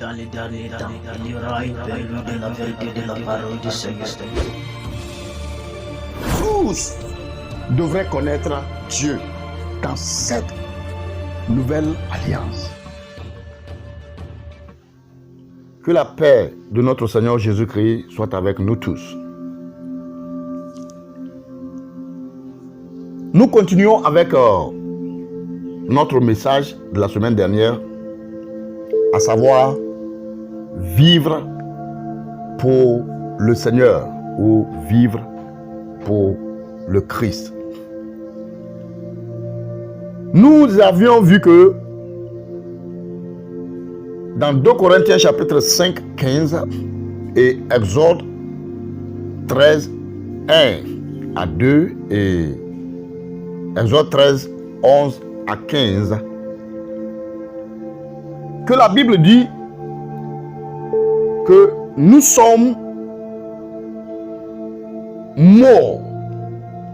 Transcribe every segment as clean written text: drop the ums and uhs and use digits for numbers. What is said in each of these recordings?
Dans les derniers temps, il y aura une période de la vérité de la parole du Seigneur. Tous devraient connaître Dieu dans cette nouvelle alliance. Que la paix de notre Seigneur Jésus-Christ soit avec nous tous. Nous continuons avec notre message de la semaine dernière, à savoir vivre pour le Seigneur ou vivre pour le Christ. Nous avions vu que dans 2 Corinthiens chapitre 5, 15 et Exode 13, 1 à 2 et Exode 13, 11 à 15, que la Bible dit que nous sommes morts.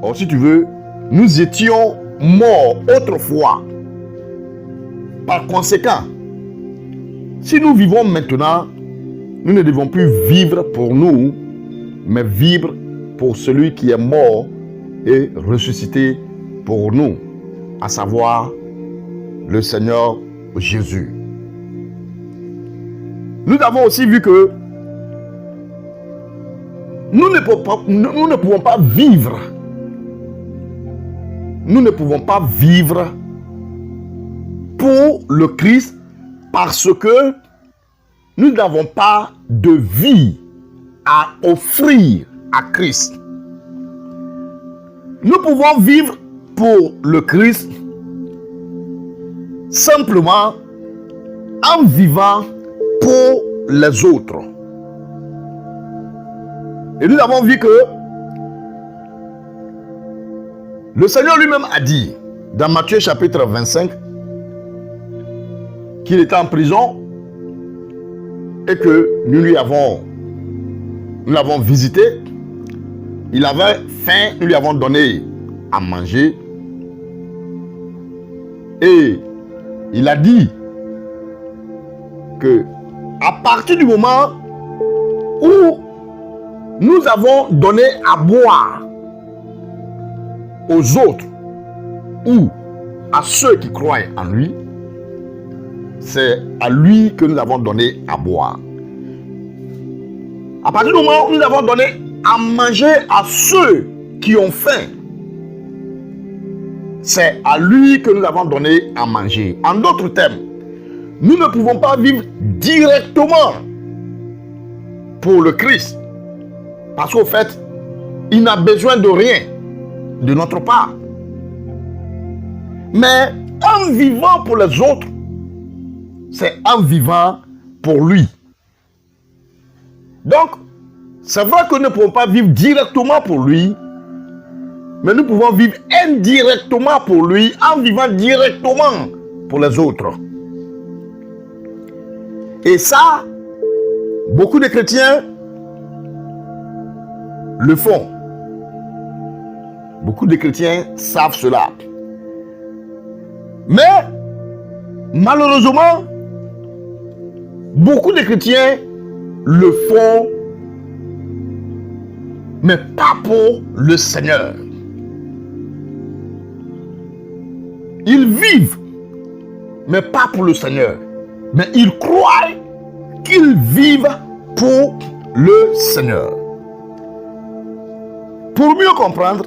Or, si tu veux, nous étions morts autrefois. Par conséquent, si nous vivons maintenant, nous ne devons plus vivre pour nous, mais vivre pour celui qui est mort et ressuscité pour nous, à savoir le Seigneur Jésus. Nous avons aussi vu que nous ne pouvons pas vivre. Nous ne pouvons pas vivre pour le Christ parce que nous n'avons pas de vie à offrir à Christ. Nous pouvons vivre pour le Christ simplement en vivant pour les autres. Et nous avons vu que le Seigneur lui-même a dit dans Matthieu chapitre 25 qu'il était en prison et que nous l'avons visité. Il avait faim, nous lui avons donné à manger. Et il a dit que à partir du moment où nous avons donné à boire aux autres ou à ceux qui croient en lui, c'est à lui que nous avons donné à boire. À partir du moment où nous avons donné à manger à ceux qui ont faim, c'est à lui que nous avons donné à manger. En d'autres termes, nous ne pouvons pas vivre directement pour le Christ. Parce qu'au fait, il n'a besoin de rien de notre part. Mais en vivant pour les autres, c'est en vivant pour lui. Donc, c'est vrai que nous ne pouvons pas vivre directement pour lui, mais nous pouvons vivre indirectement pour lui en vivant directement pour les autres. Et ça, beaucoup de chrétiens le font. Beaucoup de chrétiens savent cela. Mais, malheureusement, beaucoup de chrétiens le font, mais pas pour le Seigneur. Ils vivent, mais pas pour le Seigneur. Mais ils croient qu'ils vivent pour le Seigneur. Pour mieux comprendre,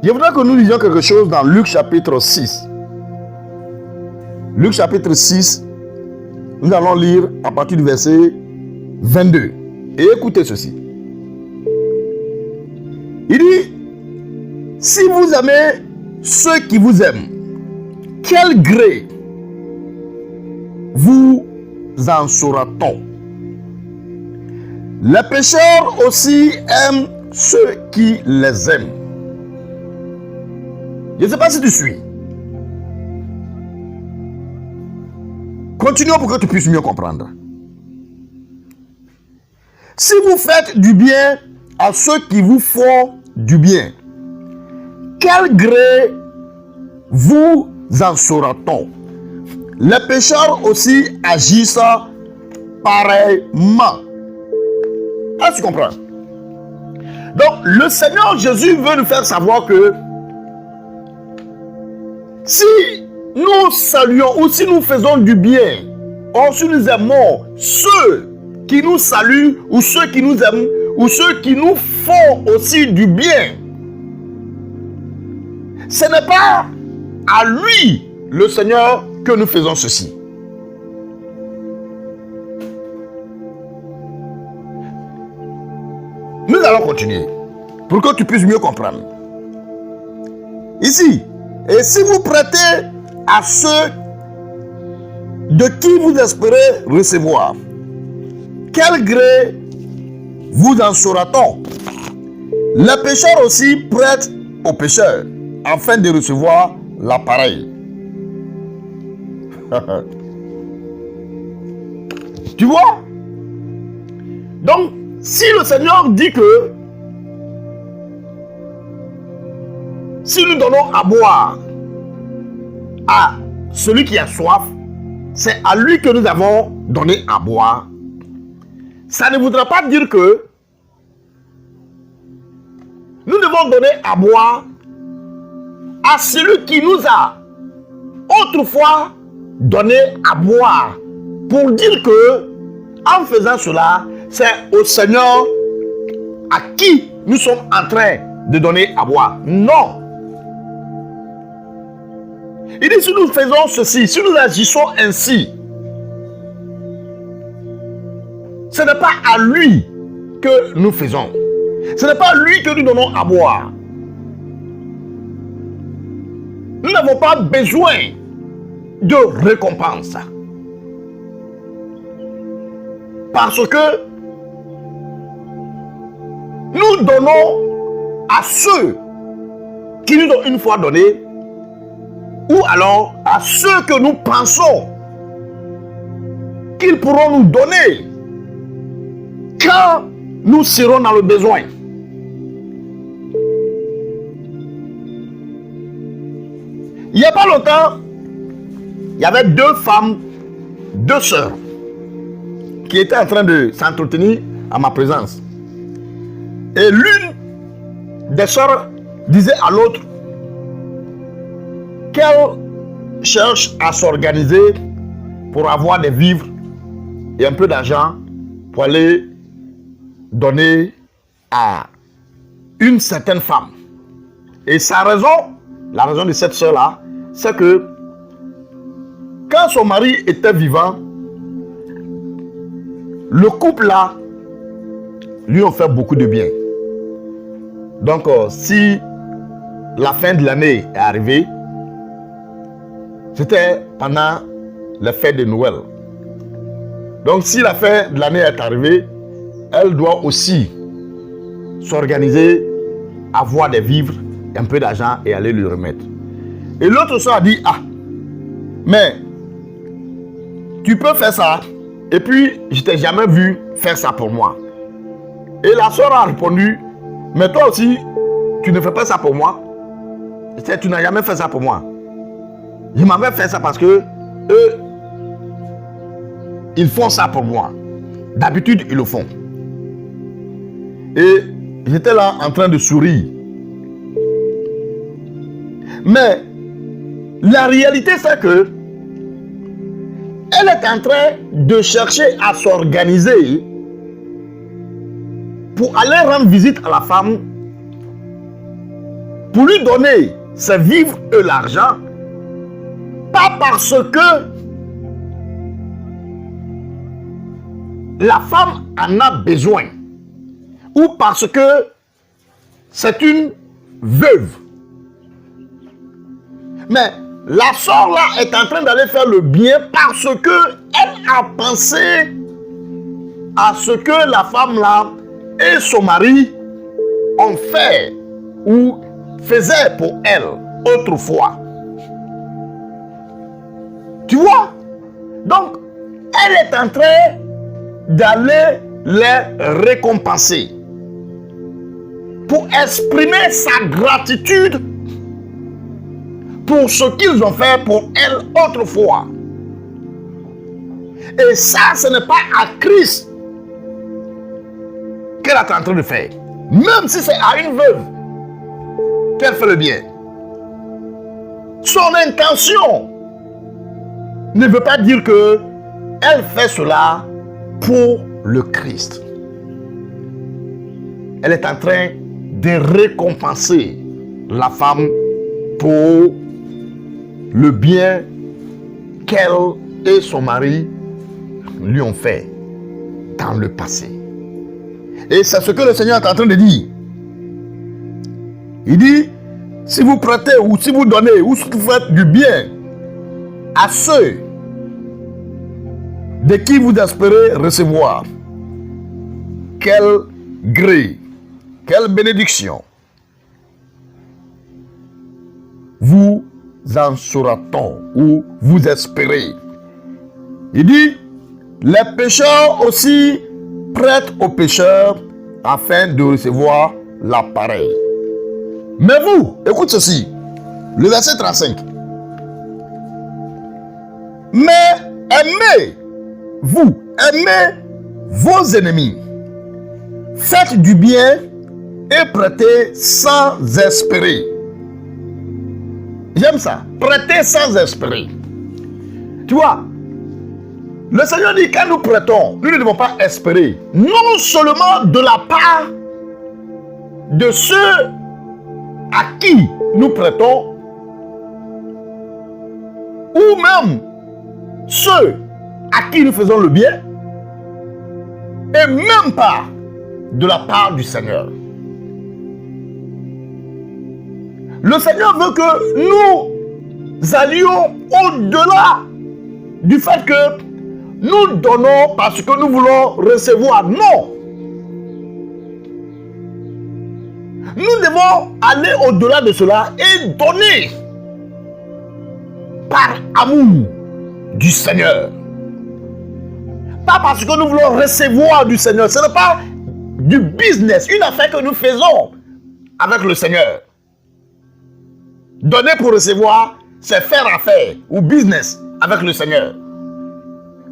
je voudrais que nous lisions quelque chose dans Luc chapitre 6. Luc chapitre 6, nous allons lire à partir du verset 22. Et écoutez ceci. Il dit, si vous aimez ceux qui vous aiment, quel gré vous en saura-t-on? Les pécheurs aussi aiment ceux qui les aiment. Je ne sais pas si tu suis. Continuons pour que tu puisses mieux comprendre. Si vous faites du bien à ceux qui vous font du bien, quel gré vous en saura-t-on? Les pécheurs aussi agissent pareillement. Est-ce que tu comprends? Donc, le Seigneur Jésus veut nous faire savoir que si nous saluons ou si nous faisons du bien, ou si nous aimons ceux qui nous saluent ou ceux qui nous aiment ou ceux qui nous font aussi du bien, ce n'est pas à lui, le Seigneur, que nous faisons ceci. Nous allons continuer pour que tu puisses mieux comprendre. Ici, et si vous prêtez à ceux de qui vous espérez recevoir, quel gré vous en saura-t-on? Les pécheurs aussi prêtent aux pécheurs afin de recevoir l'appareil. Tu vois? Donc, si le Seigneur dit que si nous donnons à boire à celui qui a soif, c'est à lui que nous avons donné à boire, ça ne voudra pas dire que nous devons donner à boire à celui qui nous a autrefois donné à boire, pour dire que en faisant cela, c'est au Seigneur à qui nous sommes en train de donner à boire. Non. Il dit, si nous faisons ceci, si nous agissons ainsi, ce n'est pas à lui que nous faisons. Ce n'est pas à lui que nous donnons à boire. Nous n'avons pas besoin de récompense. Parce que nous donnons à ceux qui nous ont une fois donné, ou alors à ceux que nous pensons qu'ils pourront nous donner quand nous serons dans le besoin. Il n'y a pas longtemps, il y avait deux femmes, deux sœurs, qui étaient en train de s'entretenir à ma présence. Et l'une des sœurs disait à l'autre qu'elle cherche à s'organiser pour avoir des vivres et un peu d'argent pour aller donner à une certaine femme. Et sa raison, la raison de cette sœur-là, c'est que quand son mari était vivant, le couple-là lui ont fait beaucoup de bien. Donc, si la fin de l'année est arrivée, c'était pendant les fêtes de Noël. Donc, si la fin de l'année est arrivée, elle doit aussi s'organiser, avoir des vivres, un peu d'argent et aller lui remettre. Et l'autre soeur a dit, ah, mais tu peux faire ça, et puis je t'ai jamais vu faire ça pour moi. Et la soeur a répondu, mais toi aussi, tu ne fais pas ça pour moi. Tu n'as jamais fait ça pour moi. Je m'avais fait ça parce que eux, ils font ça pour moi. D'habitude, ils le font. Et j'étais là en train de sourire. Mais la réalité, c'est que elle est en train de chercher à s'organiser pour aller rendre visite à la femme, pour lui donner ses vivres et l'argent, pas parce que la femme en a besoin ou parce que c'est une veuve. Mais la sœur là est en train d'aller faire le bien parce que elle a pensé à ce que la femme là et son mari ont fait ou faisaient pour elle autrefois. Tu vois? Donc, elle est en train d'aller les récompenser pour exprimer sa gratitude pour ce qu'ils ont fait pour elle autrefois. Et ça, ce n'est pas à Christ qu'elle est en train de faire. Même si c'est à une veuve qu'elle fait le bien. Son intention ne veut pas dire que elle fait cela pour le Christ. Elle est en train de récompenser la femme pour le bien qu'elle et son mari lui ont fait dans le passé. Et c'est ce que le Seigneur est en train de dire. Il dit, si vous prêtez ou si vous donnez ou si vous faites du bien à ceux de qui vous espérez recevoir, quel gré, quelle bénédiction vous en saura-t-on ou vous espérez. Il dit, les pécheurs aussi prêtent aux pécheurs afin de recevoir l'appareil. Mais vous, écoute ceci, le verset 35. Mais aimez vos ennemis, faites du bien et prêtez sans espérer. J'aime ça, prêtez sans espérer. Tu vois, le Seigneur dit quand nous prêtons, nous ne devons pas espérer, non seulement de la part de ceux à qui nous prêtons, ou même ceux à qui nous faisons le bien, et même pas de la part du Seigneur. Le Seigneur veut que nous allions au-delà du fait que nous donnons parce que nous voulons recevoir. Non. Nous devons aller au-delà de cela et donner par amour du Seigneur. Pas parce que nous voulons recevoir du Seigneur. Ce n'est pas du business, une affaire que nous faisons avec le Seigneur. Donner pour recevoir, c'est faire affaire ou business avec le Seigneur.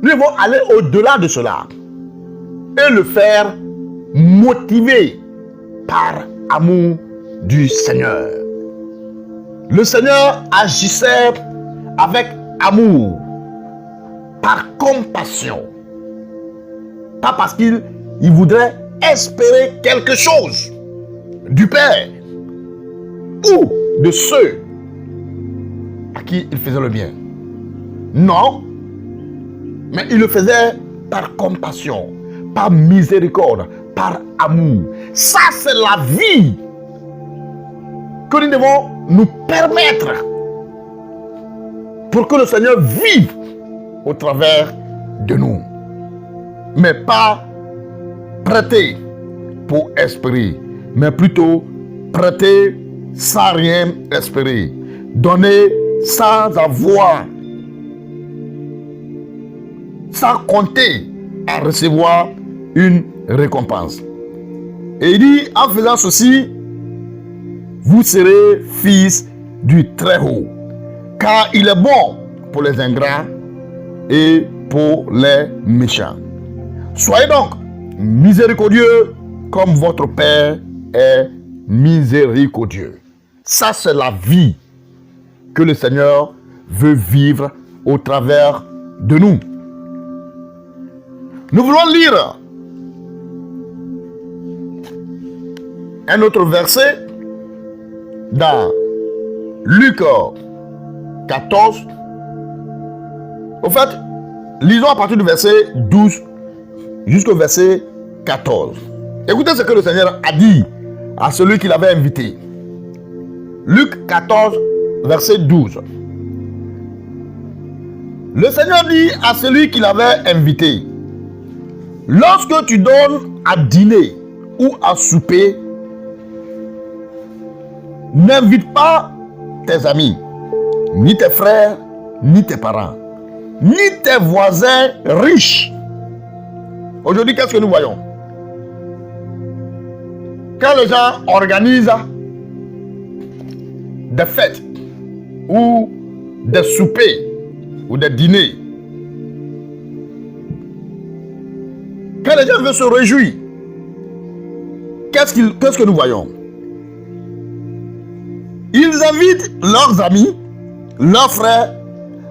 Nous devons aller au-delà de cela et le faire motivé par amour du Seigneur. Le Seigneur agissait avec amour, par compassion. Pas parce qu'il voudrait espérer quelque chose du Père ou de ceux à qui il faisait le bien. Non, mais il le faisait par compassion, par miséricorde, par amour. Ça, c'est la vie que nous devons nous permettre pour que le Seigneur vive au travers de nous. Mais pas prêter pour espérer, mais plutôt prêter sans rien espérer. Donner sans avoir, sans compter à recevoir une récompense. Et il dit, en faisant ceci, vous serez fils du Très-Haut, car il est bon pour les ingrats et pour les méchants. Soyez donc miséricordieux comme votre Père est miséricordieux. Ça, c'est la vie que le Seigneur veut vivre au travers de nous. Nous voulons lire un autre verset dans Luc 14. Au fait, lisons à partir du verset 12 jusqu'au verset 14. Écoutez ce que le Seigneur a dit à celui qu'il avait invité. Luc 14, verset 12. Le Seigneur dit à celui qu'il avait invité, lorsque tu donnes à dîner ou à souper, n'invite pas tes amis, ni tes frères, ni tes parents, ni tes voisins riches. Aujourd'hui, qu'est-ce que nous voyons? Quand les gens organisent des fêtes ou des soupers ou des dîners, Quand les gens veulent se réjouir, qu'est-ce que nous voyons? Ils invitent leurs amis, leurs frères,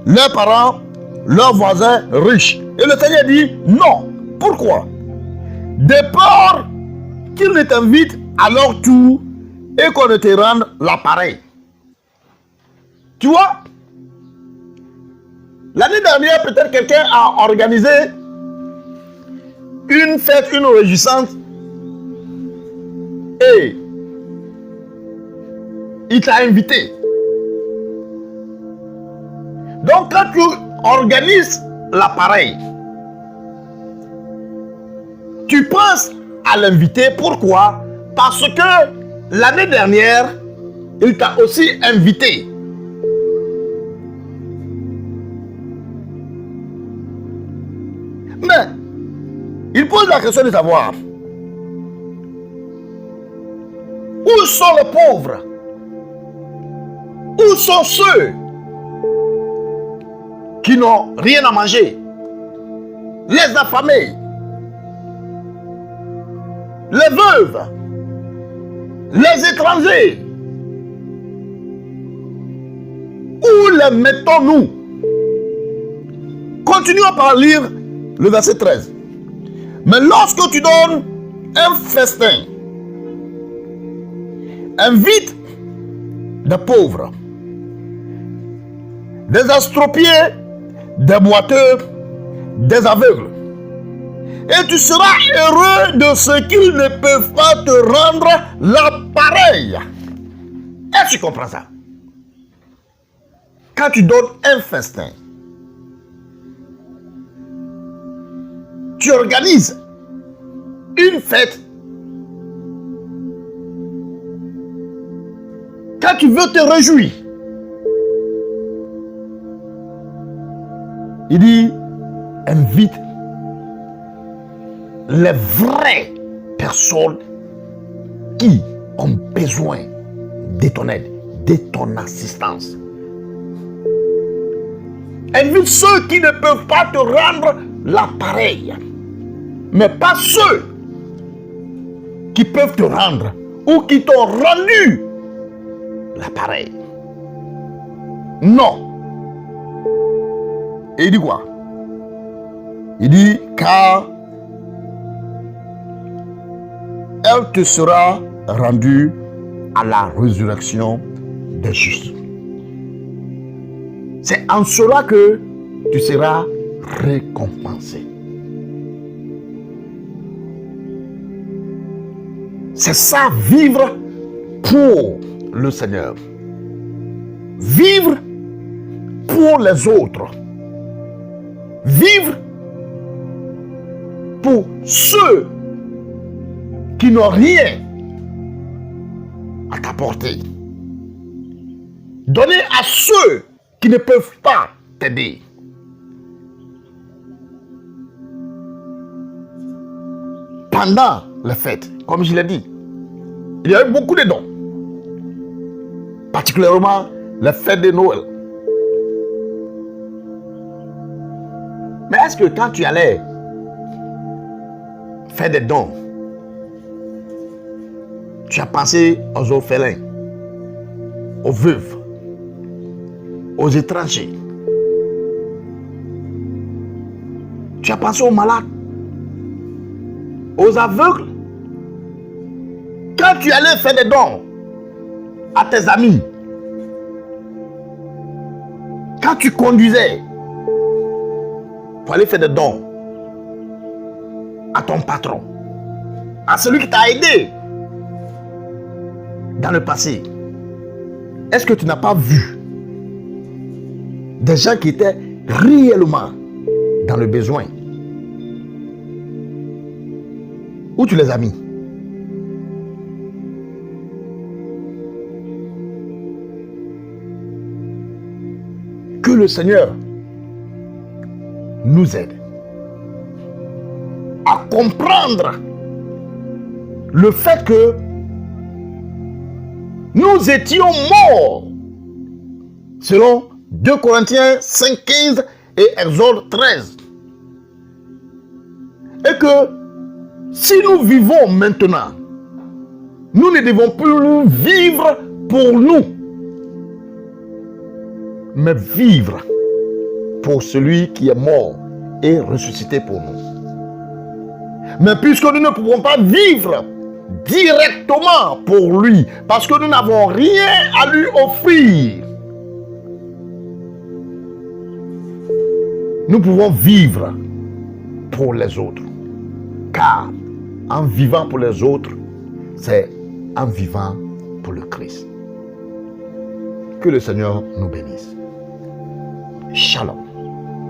leurs parents, leurs voisins riches. Et le Seigneur dit non. Pourquoi? De peur qu'ils ne t'invitent à leur tour et qu'on ne te rende l'appareil. Tu vois? L'année dernière, peut-être quelqu'un a organisé une fête, une réjouissance, et il t'a invité. Donc quand tu organises l'appareil, tu penses à l'inviter. Pourquoi? Parce que l'année dernière, il t'a aussi invité. Mais il pose la question de savoir où sont les pauvres? Où sont ceux qui n'ont rien à manger? Les affamés, les veuves, les étrangers. Où les mettons-nous? Continuons par lire le verset 13. Mais lorsque tu donnes un festin, invite des pauvres, des estropiés, des boiteux, des aveugles. Et tu seras heureux de ce qu'ils ne peuvent pas te rendre l'appareil. Est-ce que tu comprends ça? Quand tu donnes un festin, tu organises une fête. Quand tu veux te réjouir, il dit, invite les vraies personnes qui ont besoin de ton aide, de ton assistance. Invite ceux qui ne peuvent pas te rendre l'appareil, mais pas ceux qui peuvent te rendre ou qui t'ont rendu l'appareil. Non. Et il dit quoi? Il dit, car elle te sera rendue à la résurrection des justes. C'est en cela que tu seras récompensé. C'est ça, vivre pour le Seigneur. Vivre pour les autres. Vivre pour ceux qui n'ont rien à t'apporter. Donner à ceux qui ne peuvent pas t'aider. Pendant la fête, comme je l'ai dit, il y a eu beaucoup de dons. Particulièrement la fête de Noël. Mais est-ce que quand tu allais faire des dons, tu as pensé aux orphelins, aux veuves, aux étrangers? Tu as pensé aux malades, aux aveugles? Quand tu allais faire des dons à tes amis, quand tu conduisais pour aller faire des dons à ton patron, à celui qui t'a aidé dans le passé, est-ce que tu n'as pas vu des gens qui étaient réellement dans le besoin? Où tu les as mis? Que le Seigneur nous aide à comprendre le fait que nous étions morts selon 2 Corinthiens 5, 15 et Exode 13. Et que Si nous vivons maintenant, nous ne devons plus vivre pour nous, mais vivre pour celui qui est mort et ressuscité pour nous. Mais puisque nous ne pouvons pas vivre directement pour lui, parce que nous n'avons rien à lui offrir, nous pouvons vivre pour les autres. Car en vivant pour les autres, c'est en vivant pour le Christ. Que le Seigneur nous bénisse. Shalom.